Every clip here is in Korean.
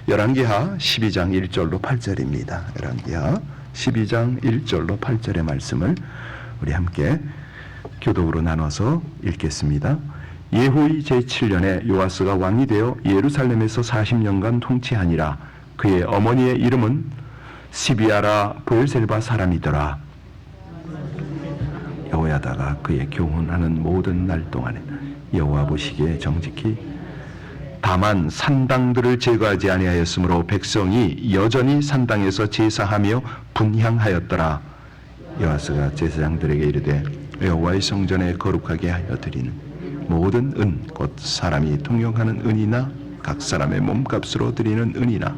열왕기하 12장 1절로 8절입니다. 열왕기하 12장 1절로 8절의 말씀을 우리 함께 교독으로 나눠서 읽겠습니다. 예후의 제7년에 요아스가 왕이 되어 예루살렘에서 40년간 통치하니라. 그의 어머니의 이름은 시비아라 브엘셀바 사람이더라. 여호야다가 그의 교훈하는 모든 날 동안에 여호와 보시기에 정직히 다만 산당들을 제거하지 아니하였으므로 백성이 여전히 산당에서 제사하며 분향하였더라. 요아스가 제사장들에게 이르되 여호와의 성전에 거룩하게 하여 드리는 모든 은 곧 사람이 통용하는 은이나 각 사람의 몸값으로 드리는 은이나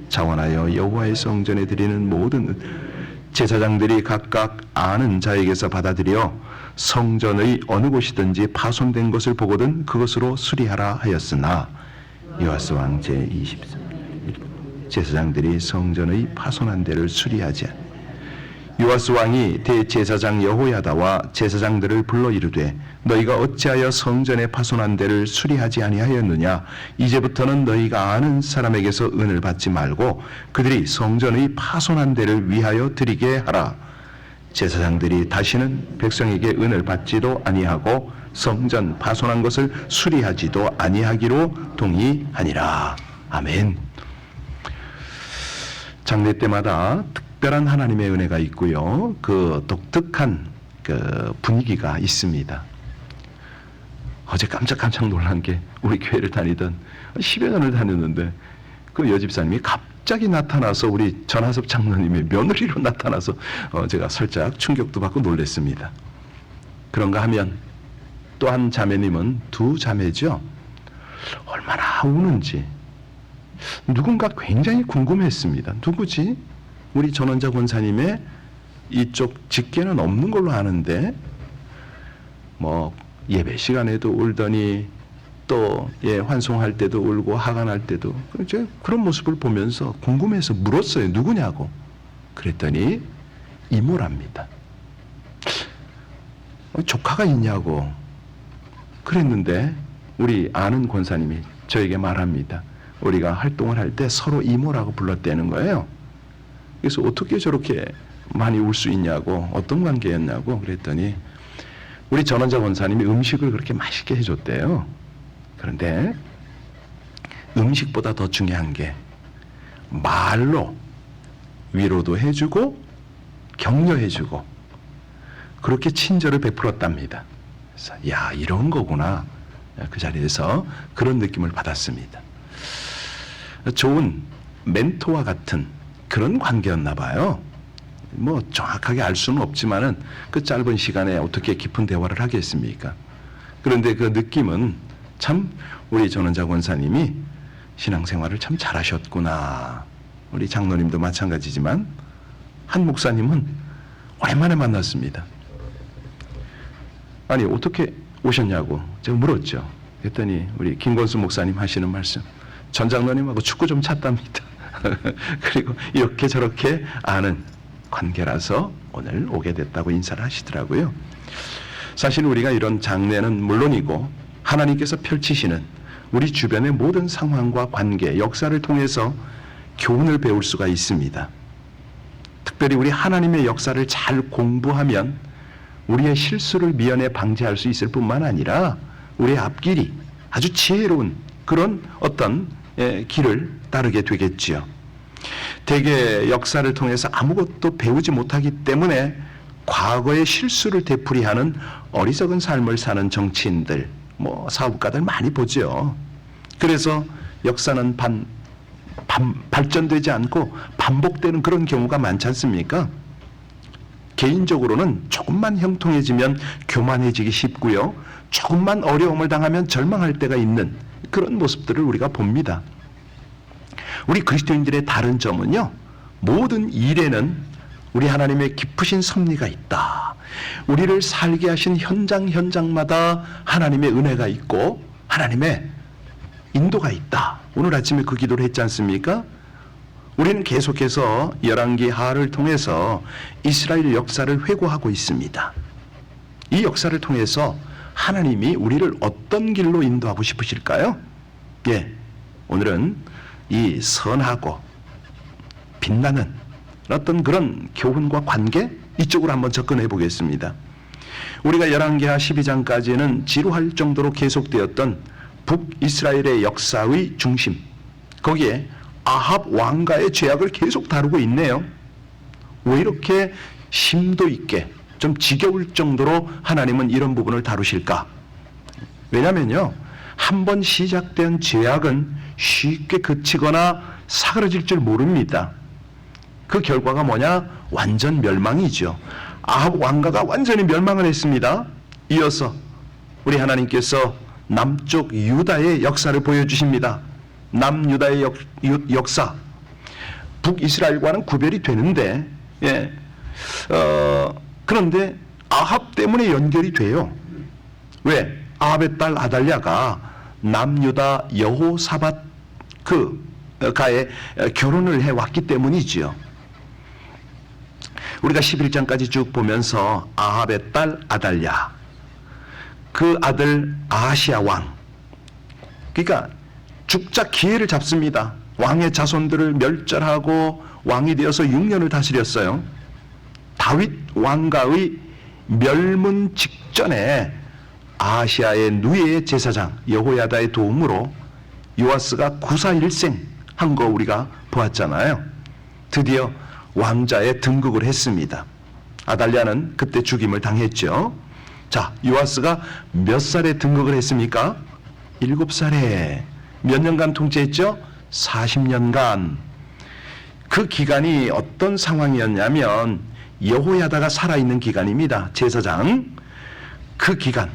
자원하여 여호와의 성전에 드리는 모든 은 제사장들이 각각 아는 자에게서 받아들여 성전의 어느 곳이든지 파손된 것을 보거든 그것으로 수리하라 하였으나 요아스 왕 제23년 제사장들이 성전의 파손한 데를 수리하지 않아 요아스 왕이 대제사장 여호야다와 제사장들을 불러 이르되 너희가 어찌하여 성전의 파손한 데를 수리하지 아니하였느냐. 이제부터는 너희가 아는 사람에게서 은을 받지 말고 그들이 성전의 파손한 데를 위하여 드리게 하라. 제사장들이 다시는 백성에게 은을 받지도 아니하고 성전 파손한 것을 수리하지도 아니하기로 동의하니라. 아멘. 장례 때마다 특별한 하나님의 은혜가 있고요. 그 독특한 그 분위기가 있습니다. 어제 깜짝 놀란 게 우리 교회를 다니던 10여 년을 다녔는데 그 여집사님이 갑자기 나타나서 우리 전하섭 장로님의 며느리로 나타나서 제가 살짝 충격도 받고 놀랐습니다. 그런가 하면 또 한 자매님은 두 자매죠. 얼마나 우는지 누군가 굉장히 궁금했습니다. 누구지? 우리 전원자 권사님의 이쪽 직계는 없는 걸로 아는데 뭐 예배 시간에도 울더니 또 환송할 때도 울고 하간할 때도 그런 모습을 보면서 궁금해서 물었어요. 누구냐고. 그랬더니 이모랍니다. 조카가 있냐고 그랬는데 우리 아는 권사님이 저에게 말합니다. 우리가 활동을 할 때 서로 이모라고 불렀다는 거예요. 그래서 어떻게 저렇게 많이 울 수 있냐고, 어떤 관계였냐고 그랬더니 우리 전원자 권사님이 음식을 그렇게 맛있게 해줬대요. 그런데 음식보다 더 중요한 게 말로 위로도 해주고 격려해주고 그렇게 친절을 베풀었답니다. 그래서 야, 이런 거구나. 그 자리에서 그런 느낌을 받았습니다. 좋은 멘토와 같은 그런 관계였나 봐요. 뭐 정확하게 알 수는 없지만은 그 짧은 시간에 어떻게 깊은 대화를 하겠습니까? 그런데 그 느낌은 참 우리 전원자 권사님이 신앙생활을 참 잘하셨구나. 우리 장로님도 마찬가지지만 한 목사님은 오랜만에 만났습니다. 아니 어떻게 오셨냐고 제가 물었죠. 그랬더니 우리 김건수 목사님 하시는 말씀, 전 장로님하고 축구 좀 찼답니다. 그리고 이렇게 저렇게 아는 관계라서 오늘 오게 됐다고 인사를 하시더라고요. 사실 우리가 이런 장례는 물론이고 하나님께서 펼치시는 우리 주변의 모든 상황과 관계, 역사를 통해서 교훈을 배울 수가 있습니다. 특별히 우리 하나님의 역사를 잘 공부하면 우리의 실수를 미연에 방지할 수 있을 뿐만 아니라 우리의 앞길이 아주 지혜로운 그런 어떤 길을 따르게 되겠지요. 대개 역사를 통해서 아무것도 배우지 못하기 때문에 과거의 실수를 되풀이하는 어리석은 삶을 사는 정치인들, 사업가들 많이 보죠. 그래서 역사는 발전되지 않고 반복되는 그런 경우가 많지 않습니까? 개인적으로는 조금만 형통해지면 교만해지기 쉽고요. 조금만 어려움을 당하면 절망할 때가 있는 그런 모습들을 우리가 봅니다. 우리 그리스도인들의 다른 점은요, 모든 일에는 우리 하나님의 깊으신 섭리가 있다. 우리를 살게 하신 현장마다 하나님의 은혜가 있고 하나님의 인도가 있다. 오늘 아침에 그 기도를 했지 않습니까? 우리는 계속해서 열왕기하를 통해서 이스라엘 역사를 회고하고 있습니다. 이 역사를 통해서 하나님이 우리를 어떤 길로 인도하고 싶으실까요? 오늘은 이 선하고 빛나는 어떤 그런 교훈과 관계, 이쪽으로 한번 접근해 보겠습니다. 우리가 열왕기하 12장까지는 지루할 정도로 계속되었던 북이스라엘의 역사의 중심, 거기에 아합 왕가의 죄악을 계속 다루고 있네요. 왜 이렇게 심도 있게 좀 지겨울 정도로 하나님은 이런 부분을 다루실까? 왜냐면요, 한번 시작된 죄악은 쉽게 그치거나 사그러질 줄 모릅니다. 그 결과가 뭐냐? 완전 멸망이죠. 아합 왕가가 완전히 멸망을 했습니다. 이어서 우리 하나님께서 남쪽 유다의 역사를 보여주십니다. 남유다의 역사, 북이스라엘과는 구별이 되는데, 그런데 아합 때문에 연결이 돼요. 왜? 아합의 딸 아달랴가 남유다 여호사밧 가에 결혼을 해왔기 때문이지요. 우리가 11장까지 쭉 보면서 아합의 딸 아달랴, 그 아들 아하시야 왕, 그러니까 죽자 기회를 잡습니다. 왕의 자손들을 멸절하고 왕이 되어서 6년을 다스렸어요. 다윗 왕가의 멸문 직전에 아하시야의 누이의 제사장 여호야다의 도움으로 요아스가 구사일생 한 거 우리가 보았잖아요. 드디어 왕자에 등극을 했습니다. 아달랴는 그때 죽임을 당했죠. 자, 요아스가 몇 살에 등극을 했습니까? 7살에. 몇 년간 통치했죠? 40년간. 그 기간이 어떤 상황이었냐면 여호야다가 살아있는 기간입니다. 제사장. 그 기간.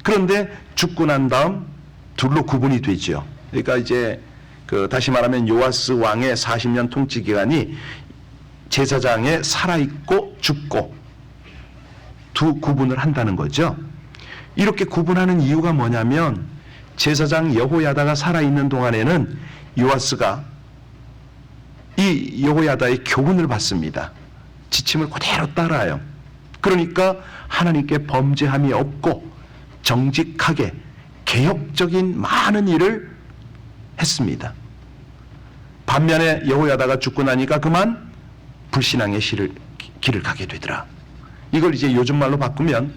그런데 죽고 난 다음 둘로 구분이 되죠. 그러니까 이제 다시 말하면 요아스 왕의 40년 통치 기간이 제사장에 살아있고 죽고 두 구분을 한다는 거죠. 이렇게 구분하는 이유가 뭐냐면 제사장 여호야다가 살아있는 동안에는 요아스가 이 여호야다의 교훈을 받습니다. 지침을 그대로 따라요. 그러니까 하나님께 범죄함이 없고 정직하게 개혁적인 많은 일을 했습니다. 반면에 여호야다가 죽고 나니까 그만 불신앙의 길을 가게 되더라. 이걸 이제 요즘 말로 바꾸면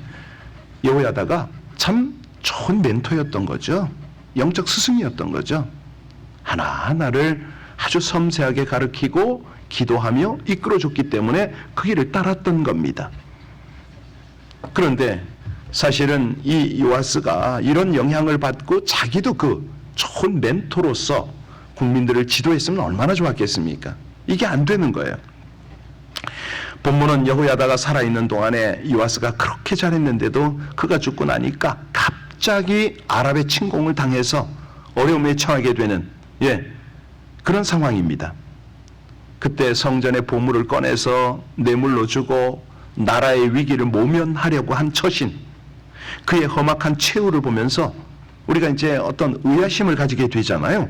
여호야다가 참 좋은 멘토였던 거죠. 영적 스승이었던 거죠. 하나하나를 아주 섬세하게 가르치고 기도하며 이끌어줬기 때문에 그 길을 따랐던 겁니다. 그런데 사실은 이 요아스가 이런 영향을 받고 자기도 그 좋은 멘토로서 국민들을 지도했으면 얼마나 좋았겠습니까? 이게 안 되는 거예요. 본문은 여호야다가 살아있는 동안에 요아스가 그렇게 잘했는데도 그가 죽고 나니까 갑자기 아랍의 침공을 당해서 어려움에 처하게 되는 그런 상황입니다. 그때 성전의 보물을 꺼내서 뇌물로 주고 나라의 위기를 모면하려고 한 처신, 그의 험악한 최후를 보면서 우리가 이제 어떤 의아심을 가지게 되잖아요.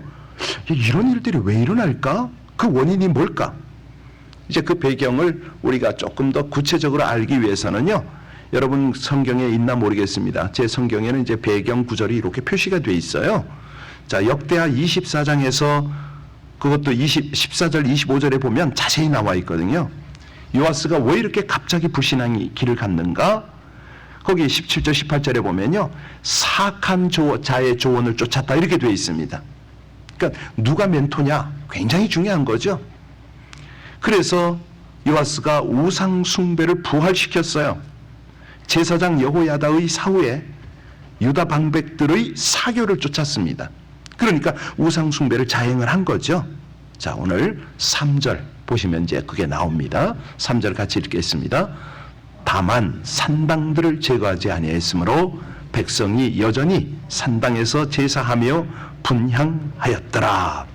이런 일들이 왜 일어날까? 그 원인이 뭘까? 이제 그 배경을 우리가 조금 더 구체적으로 알기 위해서는요, 여러분 성경에 있나 모르겠습니다. 제 성경에는 이제 배경 구절이 이렇게 표시가 돼 있어요. 자, 역대하 24장에서 그것도 14절 25절에 보면 자세히 나와 있거든요. 요아스가 왜 이렇게 갑자기 불신앙이 길을 갔는가? 거기 17절 18절에 보면요, 사악한 자의 조언을 쫓았다 이렇게 되어 있습니다. 그러니까 누가 멘토냐 굉장히 중요한 거죠. 그래서 요아스가 우상 숭배를 부활시켰어요. 제사장 여호야다의 사후에 유다 방백들의 사교를 쫓았습니다. 그러니까 우상 숭배를 자행을 한 거죠. 자, 오늘 3절 보시면 이제 그게 나옵니다. 3절 같이 읽겠습니다. 다만 산당들을 제거하지 아니했으므로 백성이 여전히 산당에서 제사하며 분향하였더라.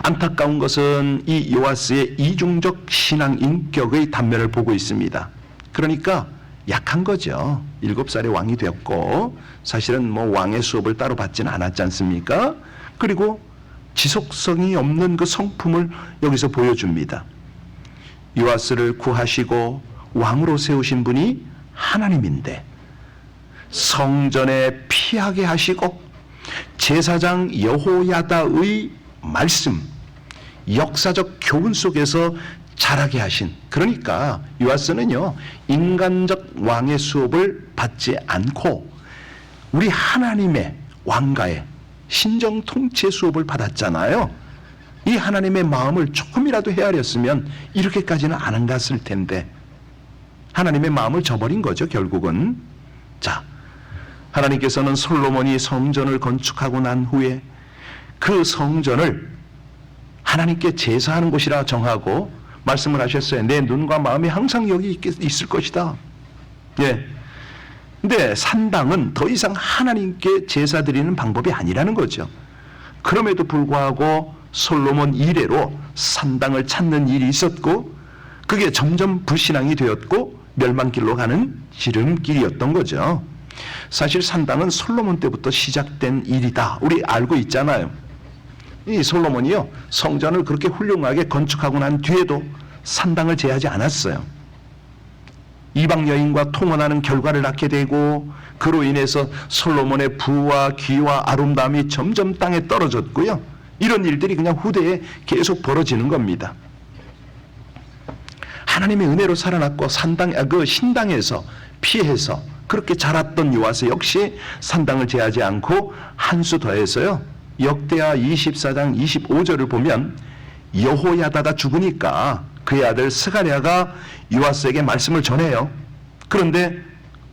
안타까운 것은 이 요아스의 이중적 신앙 인격의 단면을 보고 있습니다. 그러니까 약한 거죠. 7살에 왕이 되었고 사실은 뭐 왕의 수업을 따로 받지는 않았지 않습니까? 그리고 지속성이 없는 그 성품을 여기서 보여줍니다. 요아스를 구하시고 왕으로 세우신 분이 하나님인데 성전에 피하게 하시고 제사장 여호야다의 말씀, 역사적 교훈 속에서 자라게 하신, 그러니까 요아스는요 인간적 왕의 수업을 받지 않고 우리 하나님의 왕가의 신정 통치 수업을 받았잖아요. 이 하나님의 마음을 조금이라도 헤아렸으면 이렇게까지는 안 갔을 텐데 하나님의 마음을 저버린 거죠, 결국은. 자, 하나님께서는 솔로몬이 성전을 건축하고 난 후에 그 성전을 하나님께 제사하는 곳이라 정하고 말씀을 하셨어요. 내 눈과 마음이 항상 여기 있을 것이다. 예. 근데 산당은 더 이상 하나님께 제사 드리는 방법이 아니라는 거죠. 그럼에도 불구하고 솔로몬 이래로 산당을 찾는 일이 있었고 그게 점점 불신앙이 되었고 멸망길로 가는 지름길이었던 거죠. 사실 산당은 솔로몬 때부터 시작된 일이다. 우리 알고 있잖아요. 이 솔로몬이요 성전을 그렇게 훌륭하게 건축하고 난 뒤에도 산당을 제하지 않았어요. 이방 여인과 통혼하는 결과를 낳게 되고 그로 인해서 솔로몬의 부와 귀와 아름다움이 점점 땅에 떨어졌고요. 이런 일들이 그냥 후대에 계속 벌어지는 겁니다. 하나님의 은혜로 살아났고 그 신당에서 피해서 그렇게 자랐던 요아스 역시 산당을 제하지 않고 한 수 더해서요. 역대하 24장 25절을 보면 여호야다가 죽으니까 그의 아들 스가랴가 요아스에게 말씀을 전해요. 그런데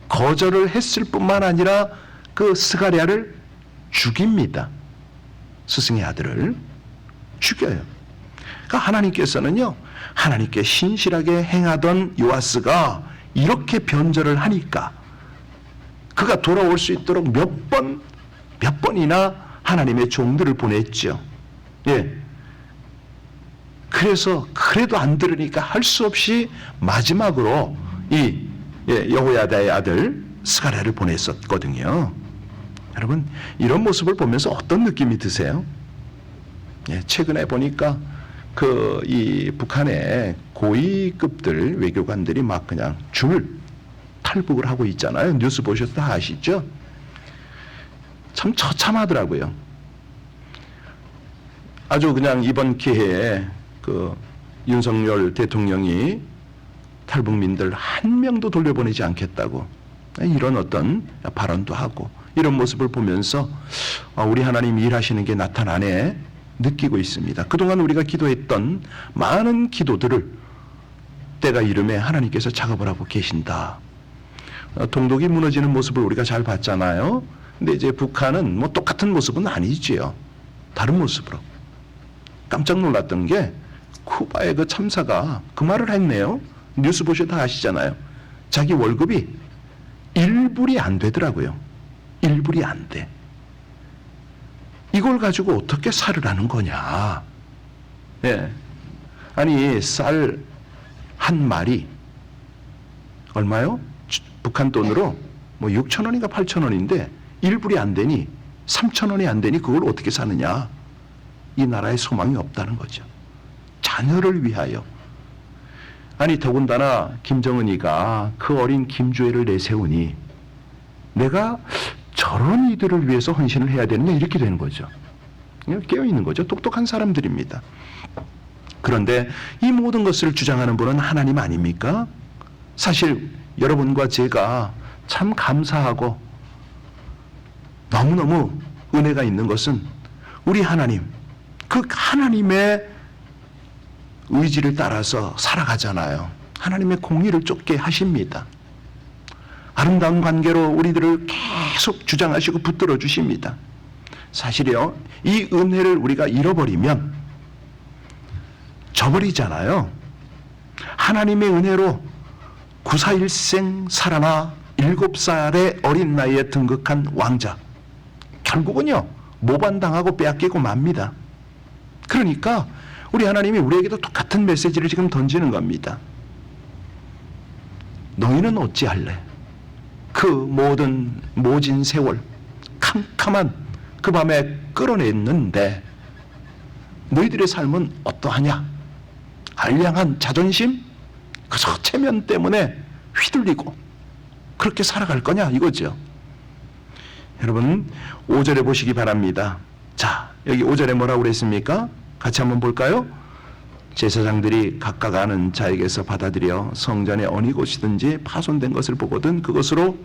거절을 했을 뿐만 아니라 그 스가랴를 죽입니다. 스승의 아들을 죽여요. 그러니까 하나님께서는요 하나님께 신실하게 행하던 요아스가 이렇게 변절을 하니까 그가 돌아올 수 있도록 몇 번이나 하나님의 종들을 보냈죠. 예. 그래서 그래도 안 들으니까 할 수 없이 마지막으로 이 여호야다의 아들 스가랴를 보냈었거든요. 여러분 이런 모습을 보면서 어떤 느낌이 드세요? 예, 최근에 보니까 이 북한의 고위급들 외교관들이 막 그냥 탈북을 하고 있잖아요. 뉴스 보셔서 다 아시죠? 참 처참하더라고요. 아주 그냥 이번 기회에 윤석열 대통령이 탈북민들 한 명도 돌려보내지 않겠다고 이런 어떤 발언도 하고 이런 모습을 보면서 우리 하나님 일하시는 게 나타나네 느끼고 있습니다. 그동안 우리가 기도했던 많은 기도들을 때가 이름에 하나님께서 작업을 하고 계신다. 동독이 무너지는 모습을 우리가 잘 봤잖아요. 근데 이제 북한은 뭐 똑같은 모습은 아니지요. 다른 모습으로. 깜짝 놀랐던 게 쿠바의 그 참사가 그 말을 했네요. 뉴스 보셔도 아시잖아요. 자기 월급이 1불이 안 되더라고요. 1불이 안 돼. 이걸 가지고 어떻게 살을 하는 거냐. 예. 아니 쌀 한 마리 얼마요? 북한 돈으로 뭐 6,000원인가 8,000원인데 1불이 안 되니 3,000원이 안 되니 그걸 어떻게 사느냐. 이 나라에 소망이 없다는 거죠. 자녀를 위하여. 아니 더군다나 김정은이가 그 어린 김주애를 내세우니 내가 저런 이들을 위해서 헌신을 해야 되느냐 이렇게 되는 거죠. 깨어있는 거죠. 똑똑한 사람들입니다. 그런데 이 모든 것을 주장하는 분은 하나님 아닙니까? 사실 여러분과 제가 참 감사하고 너무너무 은혜가 있는 것은 우리 하나님, 그 하나님의 의지를 따라서 살아가잖아요. 하나님의 공의를 쫓게 하십니다. 아름다운 관계로 우리들을 계속 주장하시고 붙들어 주십니다. 사실이요, 이 은혜를 우리가 잃어버리면 저버리잖아요. 하나님의 은혜로 941생 살아나 7살의 어린 나이에 등극한 왕자, 결국은요 모반당하고 빼앗기고 맙니다. 그러니까 우리 하나님이 우리에게도 똑같은 메시지를 지금 던지는 겁니다. 너희는 어찌할래? 그 모든 모진 세월 캄캄한 그 밤에 끌어냈는데 너희들의 삶은 어떠하냐? 알량한 자존심? 그저 체면 때문에 휘둘리고 그렇게 살아갈 거냐 이거죠. 여러분 5절에 보시기 바랍니다. 자, 여기 5절에 뭐라고 그랬습니까? 같이 한번 볼까요? 제사장들이 각각 아는 자에게서 받아들여 성전의 어느 곳이든지 파손된 것을 보거든 그것으로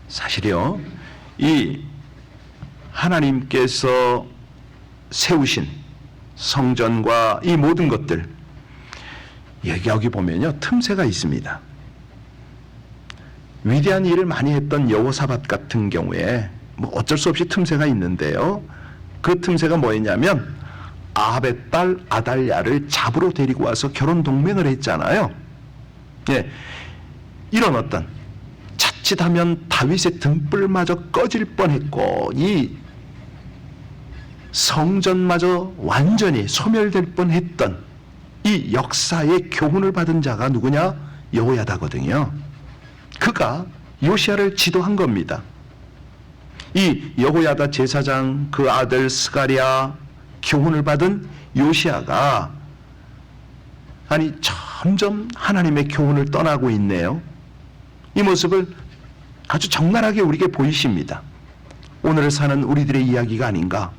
사실이요, 이 하나님께서 세우신 성전과 이 모든 것들, 여기 보면요 틈새가 있습니다. 위대한 일을 많이 했던 여호사밧 같은 경우에 뭐 어쩔 수 없이 틈새가 있는데요, 그 틈새가 뭐였냐면 아합의 딸 아달랴를 잡으러 데리고 와서 결혼 동맹을 했잖아요. 이런 어떤 자칫하면 다윗의 등불마저 꺼질 뻔했고 이 성전마저 완전히 소멸될 뻔했던 이 역사의 교훈을 받은 자가 누구냐? 여호야다거든요. 그가 요시야를 지도한 겁니다. 이 여호야다 제사장 그 아들 스가랴 교훈을 받은 요시야가 점점 하나님의 교훈을 떠나고 있네요. 이 모습을 아주 적나라하게 우리에게 보이십니다. 오늘을 사는 우리들의 이야기가 아닌가.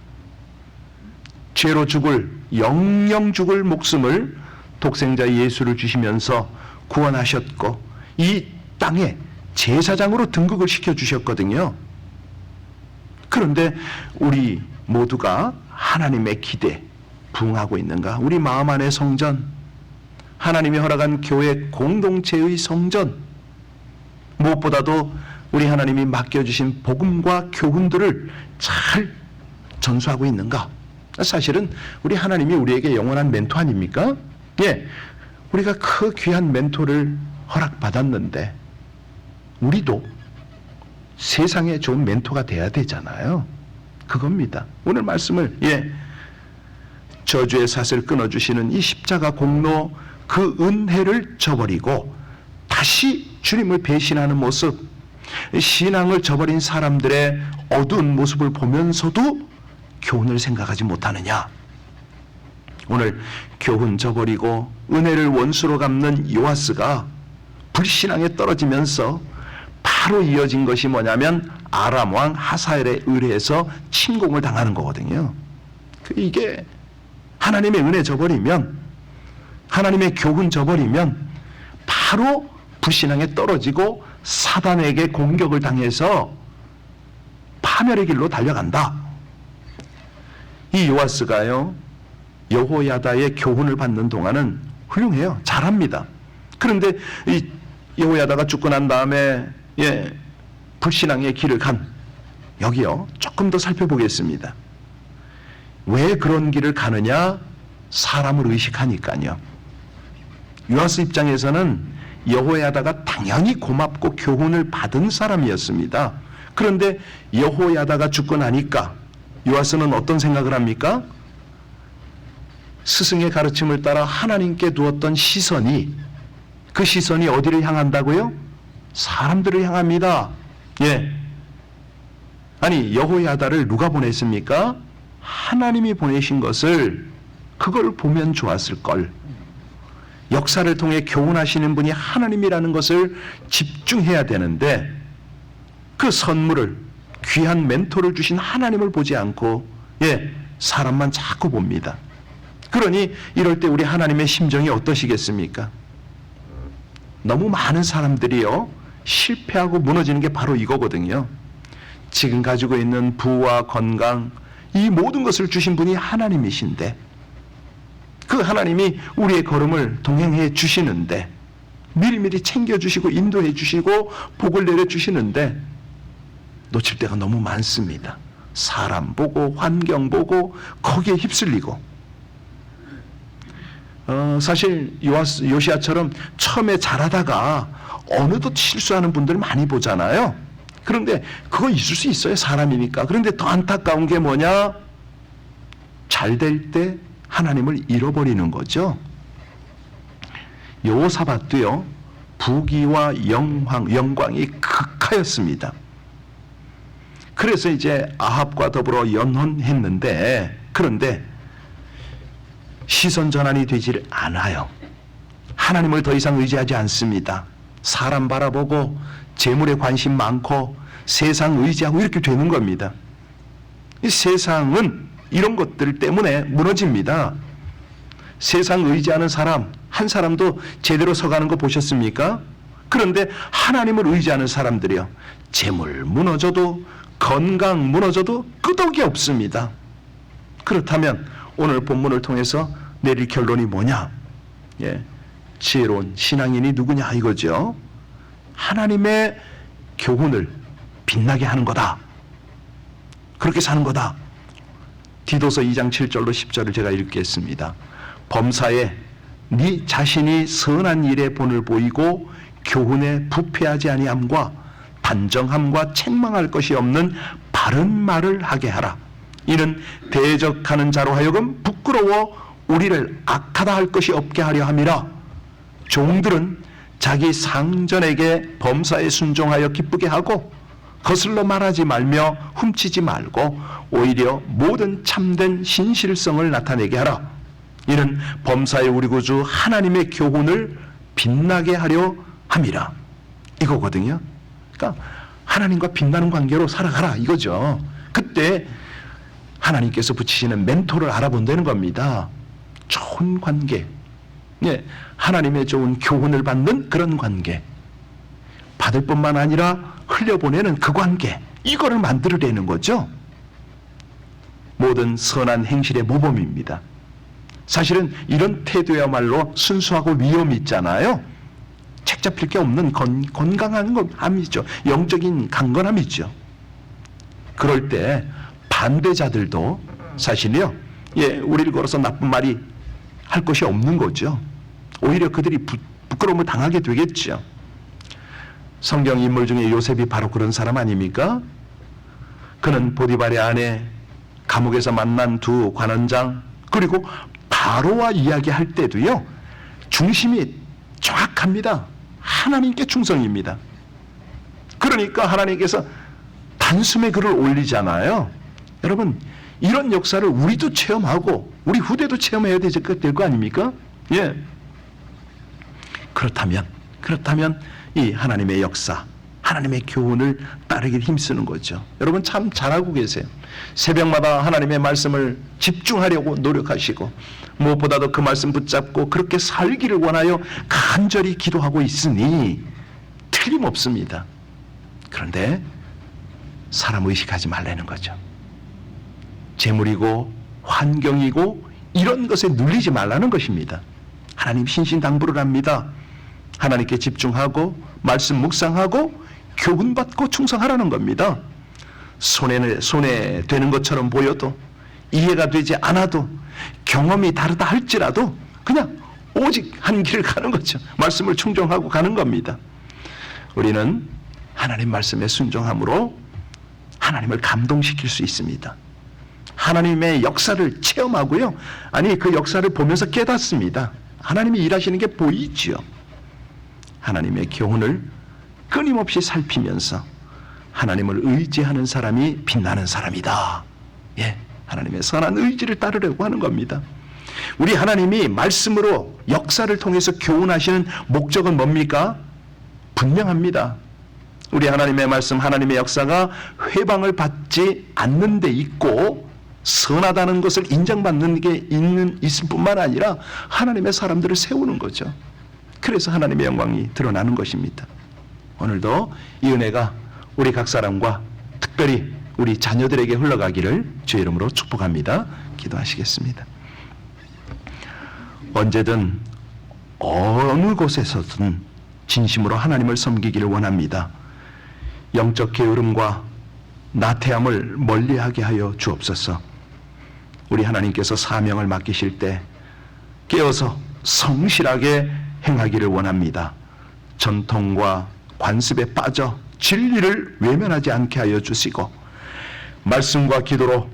죄로 죽을, 영영 죽을 목숨을 독생자 예수를 주시면서 구원하셨고 이 땅에 제사장으로 등극을 시켜주셨거든요. 그런데 우리 모두가 하나님의 기대 부응하고 있는가? 우리 마음 안의 성전, 하나님이 허락한 교회 공동체의 성전, 무엇보다도 우리 하나님이 맡겨주신 복음과 교훈들을 잘 전수하고 있는가? 사실은 우리 하나님이 우리에게 영원한 멘토 아닙니까? 우리가 그 귀한 멘토를 허락받았는데 우리도 세상에 좋은 멘토가 돼야 되잖아요. 그겁니다. 오늘 말씀을 저주의 삿을 끊어주시는 이 십자가 공로, 그 은혜를 저버리고 다시 주님을 배신하는 모습, 신앙을 저버린 사람들의 어두운 모습을 보면서도 교훈을 생각하지 못하느냐. 오늘 교훈 저버리고 은혜를 원수로 갚는 요아스가 불신앙에 떨어지면서 바로 이어진 것이 뭐냐면 아람 왕 하사엘에 의뢰해서 침공을 당하는 거거든요. 이게 하나님의 은혜 저버리면, 하나님의 교훈 저버리면 바로 불신앙에 떨어지고 사단에게 공격을 당해서 파멸의 길로 달려간다. 이 요아스가요 여호야다의 교훈을 받는 동안은 훌륭해요. 잘합니다. 그런데 이 여호야다가 죽고 난 다음에 불신앙의 길을 간, 여기요 조금 더 살펴보겠습니다. 왜 그런 길을 가느냐? 사람을 의식하니까요. 요아스 입장에서는 여호야다가 당연히 고맙고 교훈을 받은 사람이었습니다. 그런데 여호야다가 죽고 나니까 요아스는 어떤 생각을 합니까? 스승의 가르침을 따라 하나님께 두었던 시선이, 그 시선이 어디를 향한다고요? 사람들을 향합니다. 여호야다를 누가 보냈습니까? 하나님이 보내신 것을, 그걸 보면 좋았을 걸. 역사를 통해 교훈하시는 분이 하나님이라는 것을 집중해야 되는데 그 선물을, 귀한 멘토를 주신 하나님을 보지 않고 사람만 자꾸 봅니다. 그러니 이럴 때 우리 하나님의 심정이 어떠시겠습니까? 너무 많은 사람들이요 실패하고 무너지는 게 바로 이거거든요. 지금 가지고 있는 부와 건강, 이 모든 것을 주신 분이 하나님이신데, 그 하나님이 우리의 걸음을 동행해 주시는데, 미리미리 챙겨주시고 인도해 주시고 복을 내려주시는데 놓칠 때가 너무 많습니다. 사람 보고 환경 보고 거기에 휩쓸리고. 사실 요시야처럼 처음에 잘하다가 어느덧 실수하는 분들 많이 보잖아요. 그런데 그거 있을 수 있어요. 사람이니까. 그런데 더 안타까운 게 뭐냐? 잘 될 때 하나님을 잃어버리는 거죠. 여호사밧도요 부귀와 영광이 극하였습니다. 그래서 이제 아합과 더불어 연혼했는데, 그런데 시선 전환이 되질 않아요. 하나님을 더 이상 의지하지 않습니다. 사람 바라보고 재물에 관심 많고 세상 의지하고 이렇게 되는 겁니다. 이 세상은 이런 것들 때문에 무너집니다. 세상 의지하는 사람 한 사람도 제대로 서가는 거 보셨습니까? 그런데 하나님을 의지하는 사람들이요, 재물 무너져도 건강 무너져도 끄덕이 없습니다. 그렇다면 오늘 본문을 통해서 내릴 결론이 뭐냐? 지혜로운 신앙인이 누구냐 이거죠. 하나님의 교훈을 빛나게 하는 거다. 그렇게 사는 거다. 디도서 2장 7절로 10절을 제가 읽겠습니다. 범사에 네 자신이 선한 일에 본을 보이고 교훈에 부패하지 아니함과 단정함과 책망할 것이 없는 바른 말을 하게 하라. 이는 대적하는 자로 하여금 부끄러워 우리를 악하다 할 것이 없게 하려 함이라. 종들은 자기 상전에게 범사에 순종하여 기쁘게 하고 거슬러 말하지 말며 훔치지 말고 오히려 모든 참된 신실성을 나타내게 하라. 이는 범사의 우리 구주 하나님의 교훈을 빛나게 하려 함이라. 이거거든요. 그러니까 하나님과 빛나는 관계로 살아가라 이거죠. 그때 하나님께서 붙이시는 멘토를 알아본다는 겁니다. 좋은 관계, 하나님의 좋은 교훈을 받는 그런 관계, 받을 뿐만 아니라 흘려보내는 그 관계, 이거를 만들어내는 거죠. 모든 선한 행실의 모범입니다. 사실은 이런 태도야말로 순수하고 위엄이 있잖아요. 책 잡힐 게 없는 건강한 함이죠. 영적인 강건함이죠. 그럴 때 반대자들도 사실요, 우리를 걸어서 나쁜 말이 할 것이 없는 거죠. 오히려 그들이 부끄러움을 당하게 되겠죠. 성경 인물 중에 요셉이 바로 그런 사람 아닙니까? 그는 보디발의 아내, 감옥에서 만난 두 관원장, 그리고 바로와 이야기할 때도요, 중심이 정확합니다. 하나님께 충성입니다. 그러니까 하나님께서 단숨에 그를 올리잖아요. 여러분, 이런 역사를 우리도 체험하고 우리 후대도 체험해야 될 거 아닙니까? 그렇다면 이 하나님의 역사, 하나님의 교훈을 따르길 힘쓰는 거죠. 여러분 참 잘하고 계세요. 새벽마다 하나님의 말씀을 집중하려고 노력하시고 무엇보다도 그 말씀 붙잡고 그렇게 살기를 원하여 간절히 기도하고 있으니 틀림없습니다. 그런데 사람 의식하지 말라는 거죠. 재물이고 환경이고 이런 것에 눌리지 말라는 것입니다. 하나님 신신당부를 합니다. 하나님께 집중하고 말씀 묵상하고 교훈받고 충성하라는 겁니다. 손해 되는 것처럼 보여도, 이해가 되지 않아도, 경험이 다르다 할지라도 그냥 오직 한 길을 가는 거죠. 말씀을 충정하고 가는 겁니다. 우리는 하나님 말씀에 순종함으로 하나님을 감동시킬 수 있습니다. 하나님의 역사를 체험하고요, 그 역사를 보면서 깨닫습니다. 하나님이 일하시는 게 보이지요. 하나님의 교훈을 끊임없이 살피면서 하나님을 의지하는 사람이 빛나는 사람이다. 하나님의 선한 의지를 따르려고 하는 겁니다. 우리 하나님이 말씀으로 역사를 통해서 교훈하시는 목적은 뭡니까? 분명합니다. 우리 하나님의 말씀, 하나님의 역사가 회방을 받지 않는 데 있고 선하다는 것을 인정받는 게 있을 뿐만 아니라 하나님의 사람들을 세우는 거죠. 그래서 하나님의 영광이 드러나는 것입니다. 오늘도 이 은혜가 우리 각 사람과 특별히 우리 자녀들에게 흘러가기를 주의 이름으로 축복합니다. 기도하시겠습니다. 언제든 어느 곳에서든 진심으로 하나님을 섬기기를 원합니다. 영적 게으름과 나태함을 멀리하게 하여 주옵소서. 우리 하나님께서 사명을 맡기실 때 깨어서 성실하게 행하기를 원합니다. 전통과 관습에 빠져 진리를 외면하지 않게 하여 주시고 말씀과 기도로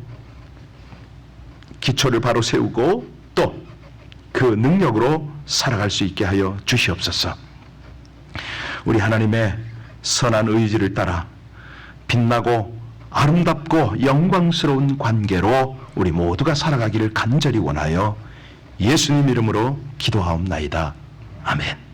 기초를 바로 세우고 또 그 능력으로 살아갈 수 있게 하여 주시옵소서. 우리 하나님의 선한 의지를 따라 빛나고 아름답고 영광스러운 관계로 우리 모두가 살아가기를 간절히 원하여 예수님 이름으로 기도하옵나이다. 아멘.